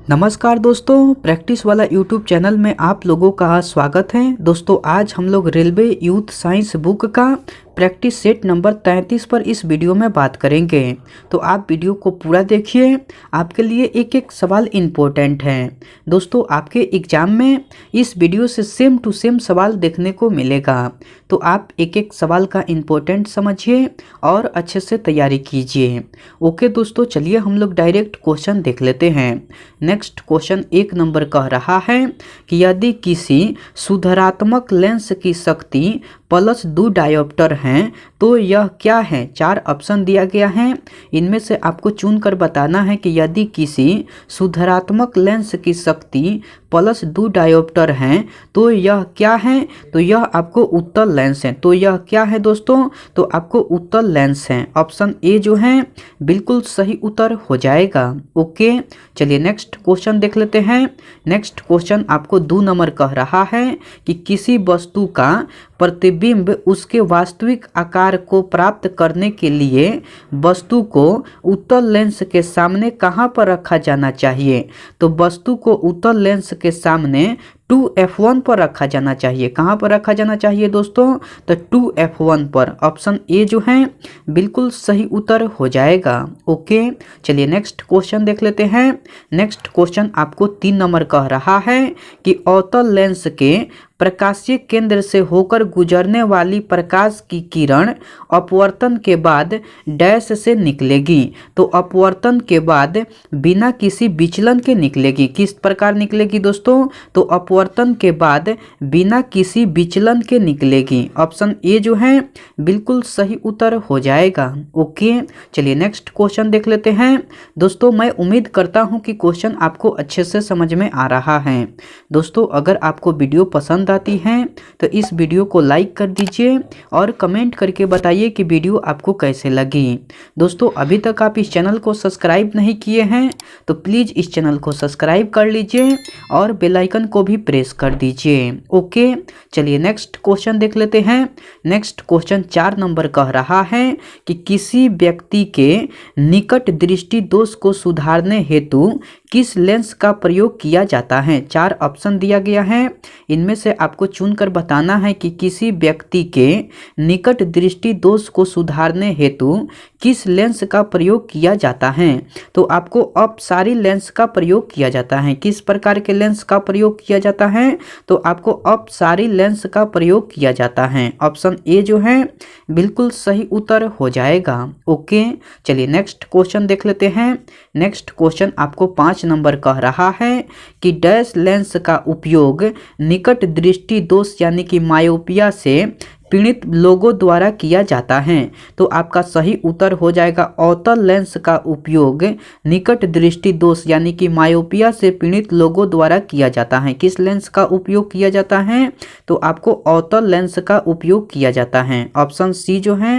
नमस्कार दोस्तों, प्रैक्टिस वाला यूट्यूब चैनल में आप लोगों का स्वागत है। दोस्तों आज हम लोग रेलवे यूथ साइंस बुक का प्रैक्टिस सेट नंबर 33 पर इस वीडियो में बात करेंगे। तो आप वीडियो को पूरा देखिए, आपके लिए एक एक सवाल इम्पोर्टेंट है। दोस्तों आपके एग्जाम में इस वीडियो से सेम टू सेम सवाल देखने को मिलेगा, तो आप एक एक सवाल का इम्पोर्टेंट समझिए और अच्छे से तैयारी कीजिए। ओके दोस्तों, चलिए हम लोग डायरेक्ट क्वेश्चन देख लेते हैं। नेक्स्ट क्वेश्चन 1 नंबर कह रहा है कि यदि किसी सुधारात्मक लेंस की शक्ति +2 डायोप्टर हैं तो यह क्या है। 4 ऑप्शन दिया गया है, इनमें से आपको चुनकर बताना है कि यदि किसी सुधारात्मक लेंस की शक्ति +2 डायोप्टर हैं तो यह क्या है। तो यह आपको उत्तल लेंस है। तो यह क्या है दोस्तों, तो आपको उत्तल लेंस है। ऑप्शन ए जो है बिल्कुल सही उत्तर हो जाएगा। ओके, चलिए नेक्स्ट क्वेश्चन देख लेते हैं। नेक्स्ट क्वेश्चन आपको 2 नंबर कह रहा है कि किसी वस्तु का प्रतिबिंब उसके वास्तविक आकार को प्राप्त करने के लिए वस्तु को उत्तल लेंस के सामने कहां पर रखा जाना चाहिए। तो वस्तु को उत्तल लेंस के सामने 2f1 पर रखा जाना चाहिए। कहां पर रखा जाना चाहिए दोस्तों, तो 2f1 पर। ऑप्शन ए जो है बिल्कुल सही उत्तर हो जाएगा। ओके, चलिए नेक्स्ट क्वेश्चन देख लेते हैं। नेक्स्ट क्वेश्चन आपको 3 नंबर कह रहा है कि अवतल लेंस के प्रकाशीय केंद्र से होकर गुजरने वाली प्रकाश की किरण अपवर्तन के बाद डैश से निकलेगी। तो अपवर्तन के बाद बिना किसी विचलन के निकलेगी। किस प्रकार निकलेगी दोस्तों, तो अपवर्तन के बाद बिना किसी विचलन के निकलेगी। ऑप्शन ए जो है बिल्कुल सही उत्तर हो जाएगा। ओके, चलिए नेक्स्ट क्वेश्चन देख लेते हैं। दोस्तों मैं उम्मीद करता हूं कि क्वेश्चन आपको अच्छे से समझ में आ रहा है। दोस्तों अगर आपको वीडियो पसंद आती है तो इस वीडियो को लाइक कर दीजिए और कमेंट करके बताइए कि वीडियो आपको कैसे लगी। दोस्तों अभी तक आप इस चैनल को सब्सक्राइब नहीं किए हैं तो प्लीज़ इस चैनल को सब्सक्राइब कर लीजिए और बेल आइकन को भी प्रेस कर दीजिए। ओके, चलिए नेक्स्ट क्वेश्चन देख लेते हैं। नेक्स्ट क्वेश्चन 4 नंबर कह रहा है कि किसी व्यक्ति के निकट दृष्टि दोष को सुधारने हेतु किस लेंस का प्रयोग किया जाता है। 4 ऑप्शन दिया गया है, इनमें से आपको चुनकर बताना है कि किसी व्यक्ति के निकट दृष्टि दोष को सुधारने हेतु किस लेंस का प्रयोग किया जाता है। तो आपको अपसारी लेंस का प्रयोग किया जाता है। किस प्रकार के लेंस का प्रयोग किया जाता है, तो आपको अपसारी लेंस का प्रयोग किया जाता है। ऑप्शन ए जो है बिल्कुल सही उत्तर हो जाएगा। ओके, चलिए नेक्स्ट क्वेश्चन देख लेते हैं। नेक्स्ट क्वेश्चन आपको 5 नंबर कह रहा है कि डैश लेंस का उपयोग निकट दृष्टि दोष यानी कि मायोपिया से पीड़ित लोगों द्वारा किया जाता है। तो आपका सही उत्तर हो जाएगा अवतल लेंस का उपयोग निकट दृष्टि दोष यानी कि मायोपिया से पीड़ित लोगों द्वारा किया जाता है। किस लेंस का उपयोग किया जाता है, तो आपको अवतल लेंस का उपयोग किया जाता है। ऑप्शन सी जो है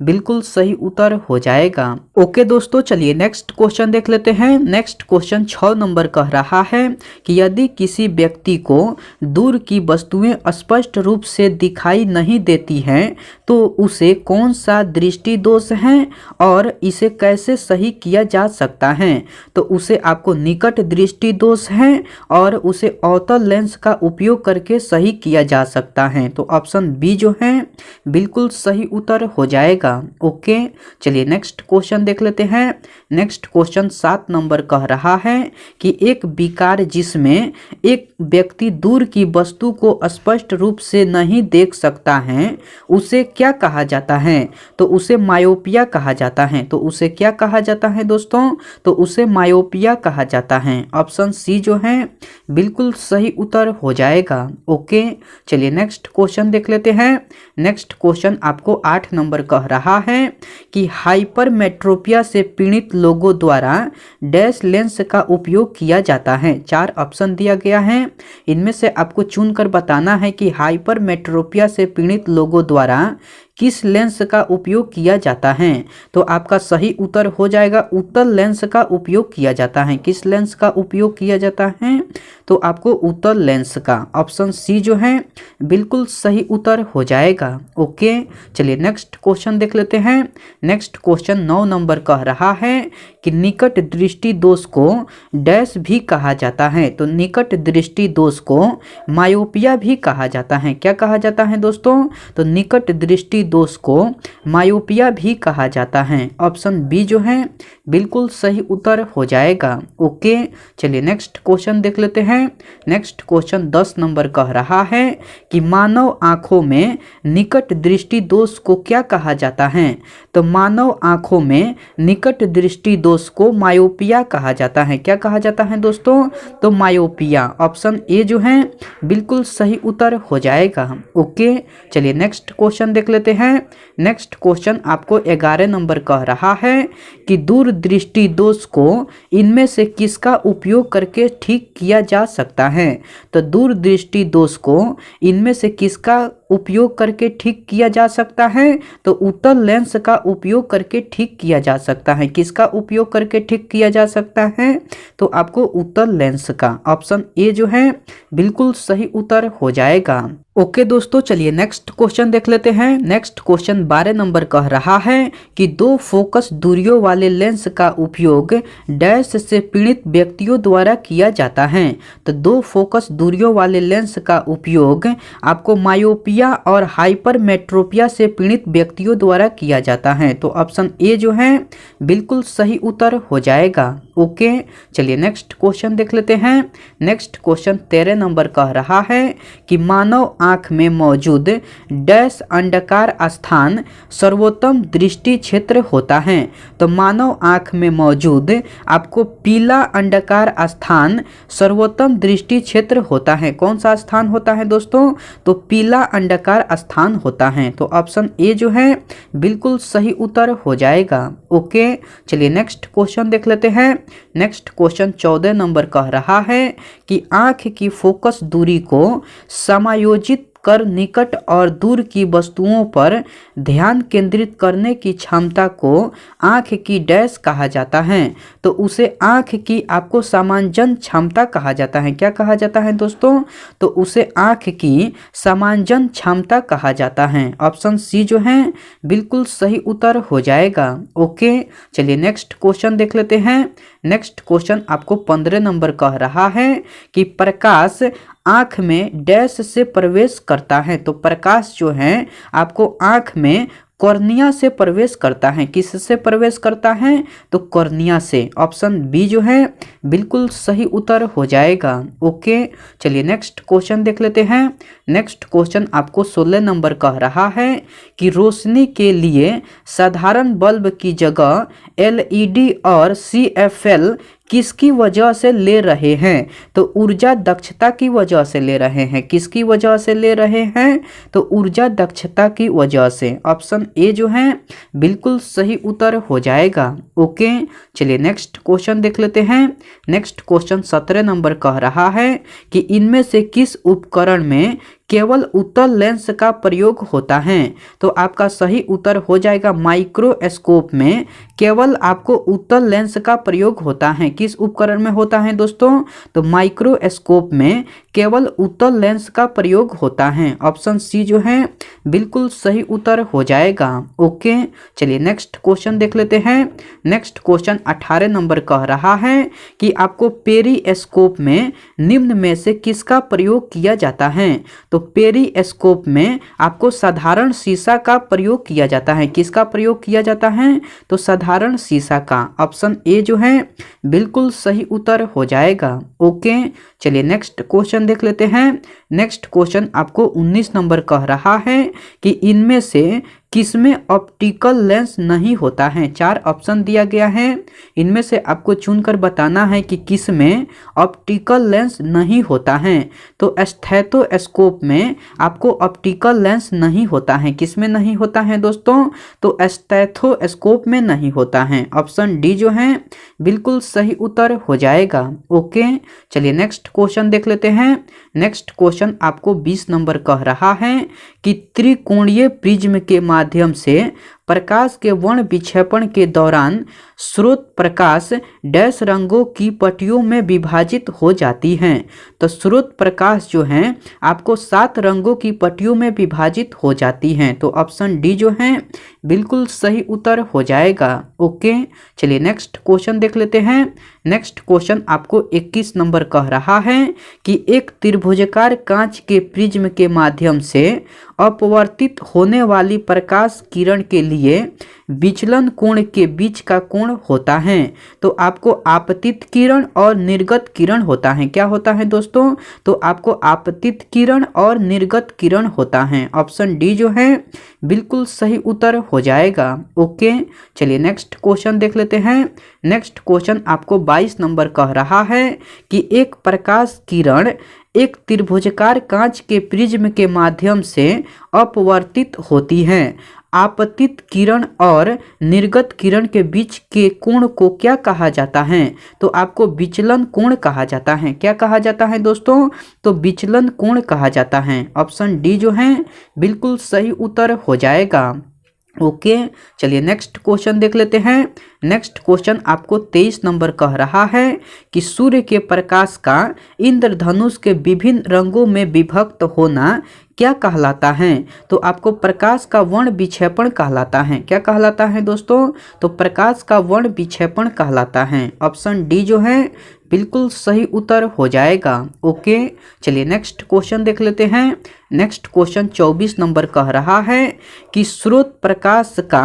बिल्कुल सही उत्तर हो जाएगा। ओके दोस्तों, चलिए नेक्स्ट क्वेश्चन देख लेते हैं। नेक्स्ट क्वेश्चन 6 नंबर कह रहा है कि यदि किसी व्यक्ति को दूर की वस्तुएं स्पष्ट रूप से दिखाई नहीं देती हैं तो उसे कौन सा दृष्टि दोष है और इसे कैसे सही किया जा सकता है। तो उसे आपको निकट दृष्टि दोष है और उसे अवतल लेंस का उपयोग करके सही किया जा सकता है। तो ऑप्शन बी जो है बिल्कुल सही उत्तर हो जाएगा। ओके, चलिए नेक्स्ट क्वेश्चन देख लेते हैं। नेक्स्ट क्वेश्चन 7 नंबर कह रहा है कि एक विकार जिसमें एक व्यक्ति दूर की वस्तु को स्पष्ट रूप से नहीं देख सकता है उसे क्या कहा जाता है। तो उसे मायोपिया कहा जाता है। तो उसे क्या कहा जाता है दोस्तों, तो उसे मायोपिया कहा जाता है। ऑप्शन सी जो है बिल्कुल सही उत्तर हो जाएगा। ओके, चलिए नेक्स्ट क्वेश्चन देख लेते हैं। नेक्स्ट क्वेश्चन आपको 8 नंबर कह रहा है कि हाइपरमेट्रोपिया से पीड़ित लोगों द्वारा डैश लेंस का उपयोग किया जाता है। 4 ऑप्शन दिया गया है, इनमें से आपको चुनकर बताना है कि हाइपरमेट्रोपिया से पीड़ित लोगों द्वारा किस लेंस का उपयोग किया जाता है? तो आपका सही उत्तर हो जाएगा उत्तल लेंस का उपयोग किया जाता है। किस लेंस का उपयोग किया जाता है? तो आपको उत्तल लेंस का, ऑप्शन सी जो है बिल्कुल सही उत्तर हो जाएगा। ओके, चलिए नेक्स्ट क्वेश्चन देख लेते हैं। नेक्स्ट क्वेश्चन 9 नंबर कह रहा है कि निकट दृष्टि दोष को डैश भी कहा जाता है। तो निकट दृष्टि दोष को मायोपिया भी कहा जाता है। क्या कहा जाता है दोस्तों? तो निकट दृष्टि दोष को मायोपिया भी कहा जाता है। ऑप्शन बी जो है बिल्कुल सही उत्तर हो जाएगा। ओके, चलिए नेक्स्ट क्वेश्चन देख लेते हैं। नेक्स्ट क्वेश्चन 10 नंबर कह रहा है कि मानव आंखों में निकट दृष्टि दोष को क्या कहा जाता है? तो मानव आंखों में निकट दृष्टि दोष को मायोपिया कहा जाता है। क्या कहा जाता है दोस्तों? तो मायोपिया, ऑप्शन ए जो है बिल्कुल सही उत्तर हो जाएगा। ओके, चलिए नेक्स्ट क्वेश्चन देख लेते हैं। नेक्स्ट क्वेश्चन आपको 11 नंबर कह रहा है कि दूरदृष्टि दोष को इनमें से किसका उपयोग करके ठीक किया जा सकता है? तो दूरदृष्टि दोष को इनमें से किसका उपयोग करके ठीक किया जा सकता है? तो उत्तल लेंस का उपयोग करके ठीक किया जा सकता है। किसका उपयोग करके ठीक किया जा सकता है? तो आपको उत्तल लेंस का, ऑप्शन ए जो है बिल्कुल सही उत्तर हो जाएगा। ओके दोस्तों, चलिए नेक्स्ट क्वेश्चन देख लेते हैं। नेक्स्ट क्वेश्चन 12 नंबर कह रहा है कि 2 फोकस दूरियों वाले लेंस का उपयोग डैश से पीड़ित व्यक्तियों द्वारा किया जाता है। तो 2 फोकस दूरियों वाले लेंस का उपयोग आपको मायोपिया और हाइपरमेट्रोपिया से पीड़ित व्यक्तियों द्वारा किया जाता है। तो ऑप्शन ए जो है बिल्कुल सही उत्तर हो जाएगा। ओके, चलिए नेक्स्ट क्वेश्चन देख लेते हैं। नेक्स्ट क्वेश्चन 13 नंबर कह रहा है कि मानव आंख में मौजूद डैश अंडाकार स्थान सर्वोत्तम दृष्टि क्षेत्र होता है। तो मानव आंख में मौजूद आपको पीला अंडाकार स्थान सर्वोत्तम दृष्टि क्षेत्र होता है। कौन सा स्थान होता है दोस्तों? तो पीला अंडाकार स्थान होता है। तो ऑप्शन ए जो है बिल्कुल सही उत्तर हो जाएगा। ओके, चलिए नेक्स्ट क्वेश्चन देख लेते हैं। नेक्स्ट क्वेश्चन 14 नंबर कह रहा है कि आंख की फोकस दूरी को समायोजित कर निकट और दूर की वस्तुओं पर ध्यान केंद्रित करने की क्षमता को आंख की डैश कहा जाता है। तो उसे आंख की आपको समांजन क्षमता कहा जाता है। क्या कहा जाता है दोस्तों? तो उसे आंख की समांजन क्षमता कहा जाता है। ऑप्शन सी जो है बिल्कुल सही उत्तर हो जाएगा। ओके, चलिए नेक्स्ट क्वेश्चन देख लेते हैं। नेक्स्ट क्वेश्चन आपको 15 नंबर कह रहा है कि प्रकाश आंख में डैश से प्रवेश करता है। तो प्रकाश जो है आपको आंख में कॉर्निया से प्रवेश करता है। किससे प्रवेश करता है? तो कॉर्निया से। ऑप्शन बी जो है बिल्कुल सही उत्तर हो जाएगा। ओके, चलिए नेक्स्ट क्वेश्चन देख लेते हैं। नेक्स्ट क्वेश्चन आपको 16 नंबर कह रहा है कि रोशनी के लिए साधारण बल्ब की जगह एलईडी और सीएफएल किसकी वजह से ले रहे हैं? तो ऊर्जा दक्षता की वजह से ले रहे हैं। किसकी वजह से ले रहे हैं? तो ऊर्जा दक्षता की वजह से। ऑप्शन ए जो है बिल्कुल सही उत्तर हो जाएगा। ओके, चलिए नेक्स्ट क्वेश्चन देख लेते हैं। नेक्स्ट क्वेश्चन 17 नंबर कह रहा है कि इनमें से किस उपकरण में केवल उत्तल लेंस का प्रयोग होता है? तो आपका सही उत्तर हो जाएगा माइक्रोस्कोप में केवल आपको उत्तल लेंस का प्रयोग होता है। किस उपकरण में होता है दोस्तों? तो माइक्रोस्कोप में केवल उत्तल लेंस का प्रयोग होता है। ऑप्शन सी जो है बिल्कुल सही उत्तर हो जाएगा। ओके, चलिए नेक्स्ट क्वेश्चन देख लेते हैं। नेक्स्ट क्वेश्चन 18 नंबर कह रहा है कि आपको पेरिस्कोप में निम्न में से किसका प्रयोग किया जाता है? तो पेरिस्कोप में आपको साधारण शीशा का प्रयोग किया जाता है। किसका प्रयोग किया जाता है? तो साधारण शीशा का। ऑप्शन ए जो है बिल्कुल सही उत्तर हो जाएगा। ओके, चलिए नेक्स्ट क्वेश्चन देख लेते हैं। नेक्स्ट क्वेश्चन आपको 19 नंबर कह रहा है कि इनमें से किसमें ऑप्टिकल लेंस नहीं होता है? 4 ऑप्शन दिया गया है, इनमें से आपको चुनकर बताना है कि किसमें ऑप्टिकल लेंस नहीं होता है। तो स्टेथोस्कोप में आपको ऑप्टिकल लेंस नहीं होता है। किसमें नहीं होता है दोस्तों? तो स्टेथोस्कोप में नहीं होता है। ऑप्शन डी जो है बिल्कुल सही उत्तर हो जाएगा। ओके, चलिए नेक्स्ट क्वेश्चन देख लेते हैं। नेक्स्ट क्वेश्चन आपको 20 नंबर कह रहा है कि त्रिकोणीय प्रिज्म के माध्यम माध्यम से प्रकाश के वर्ण विक्षेपण के दौरान स्रोत प्रकाश डैश रंगों की पट्टियों में विभाजित हो जाती हैं। तो स्रोत प्रकाश जो है आपको 7 रंगों की पट्टियों में विभाजित हो जाती हैं। तो ऑप्शन डी जो है बिल्कुल सही उत्तर हो जाएगा। ओके, चलिए नेक्स्ट क्वेश्चन देख लेते हैं। नेक्स्ट क्वेश्चन आपको 21 नंबर कह रहा है कि एक त्रिभुजाकार कांच के प्रिज्म के माध्यम से अपवर्तित होने वाली प्रकाश किरण के लिए विचलन कोण के बीच का कोण होता है। तो आपको आपतित किरण और निर्गत किरण होता है। क्या होता है दोस्तों? तो आपको आपतित किरण और निर्गत किरण होता है। ऑप्शन डी जो है बिल्कुल सही उत्तर हो जाएगा। ओके, चलिए नेक्स्ट क्वेश्चन देख लेते हैं। नेक्स्ट क्वेश्चन आपको 22 नंबर कह रहा है कि एक प्रकाश किरण एक त्रिभुजाकार कांच के प्रिज्म के माध्यम से अपवर्तित होती है। आपतित किरण और निर्गत किरण के बीच के कोण को क्या कहा जाता है? तो आपको विचलन कोण कहा जाता है। क्या कहा जाता है दोस्तों? तो विचलन कोण कहा जाता है। ऑप्शन डी जो है बिल्कुल सही उत्तर हो जाएगा। ओके, चलिए नेक्स्ट क्वेश्चन देख लेते हैं। नेक्स्ट क्वेश्चन आपको 23 नंबर कह रहा है कि सूर्य के प्रकाश का इंद्रधनुष के विभिन्न रंगों में विभक्त होना क्या कहलाता है? तो आपको प्रकाश का वर्ण विक्षेपण कहलाता है। क्या कहलाता है दोस्तों? तो प्रकाश का वर्ण विक्षेपण कहलाता है। ऑप्शन डी जो है बिल्कुल सही उत्तर हो जाएगा। ओके, चलिए नेक्स्ट क्वेश्चन देख लेते हैं। नेक्स्ट क्वेश्चन 24 नंबर कह रहा है कि स्रोत प्रकाश का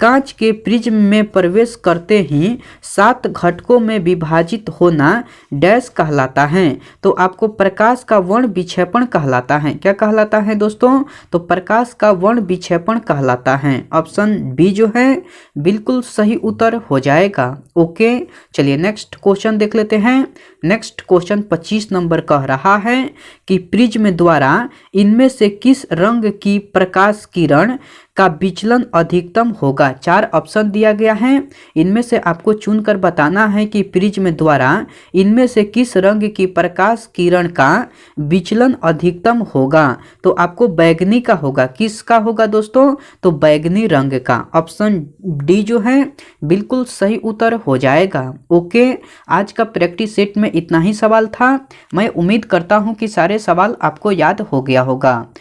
कांच के प्रिज्म में प्रवेश करते ही 7 घटकों में विभाजित होना डैश कहलाता है। तो आपको प्रकाश का वर्ण विक्षेपण कहलाता है। क्या कहलाता है दोस्तों? तो प्रकाश का वर्ण विक्षेपण कहलाता है। ऑप्शन बी जो है बिल्कुल सही उत्तर हो जाएगा। ओके, चलिए नेक्स्ट क्वेश्चन देख लेते हैं। नेक्स्ट क्वेश्चन 25 नंबर कह रहा है कि प्रिज्म द्वारा इनमें से किस रंग की प्रकाश किरण का विचलन अधिकतम होगा? 4 ऑप्शन दिया गया है। इनमें से आपको चुनकर बताना है कि प्रिज्म द्वारा इनमें से किस रंग की प्रकाश किरण का विचलन अधिकतम होगा। तो आपको बैगनी का होगा। किसका होगा दोस्तों? तो बैगनी रंग का। ऑप्शन डी जो है बिल्कुल सही उत्तर हो जाएगा। ओके, आज का प्रैक्टिस सेट में इतना ही सवाल था। मैं उम्मीद करता हूँ कि सारे सवाल आपको याद हो गया होगा।